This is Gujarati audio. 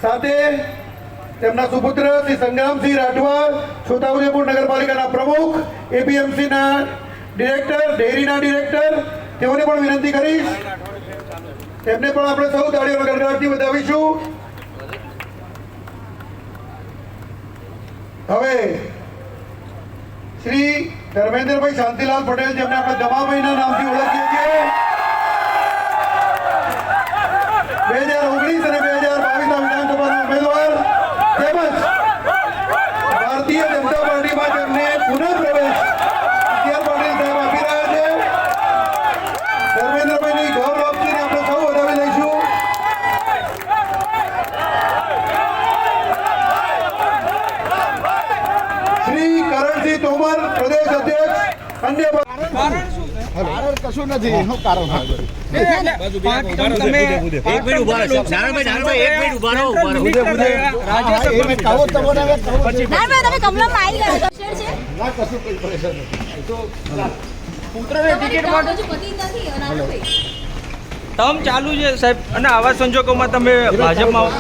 સાથે તેમના સુપુત્ર શ્રી સંગ્રામસિંહ રાઠવા, છોટાઉદેપુર નગરપાલિકાના પ્રમુખ, એપીએમસીના ડિરેક્ટર, ડેરીના ડિરેક્ટર, તેઓને પણ વિનંતી કરીશ, તેમને પણ આપણે સૌ તાળીઓના ગણગણાટથી વધાવીશું. હવે શ્રી ધર્મેન્દ્રભાઈ શાંતિલાલ પટેલ, જેમને આપણે દમાભાઈના નામથી ઓળખીએ છીએ, 2019 અને 2022ના વિધાનસભાના ઉમેદવાર તેમજ ભારતીય જનતા પાર્ટીમાં તેમને પુનઃ પ્રવેશ પાટીલ સાહેબ આપી રહ્યા છે. ધર્મેન્દ્રભાઈની ગૌરવ આપીને આપણે સૌ વધાવી લઈશું. શ્રી કરણસિંહ તોમર, પ્રદેશ અધ્યક્ષ. અન્ય કશું નથી. શું કારણ તમ ચાલુ છે સાહેબ, અને આવા સંજોગોમાં તમે ભાજપમાં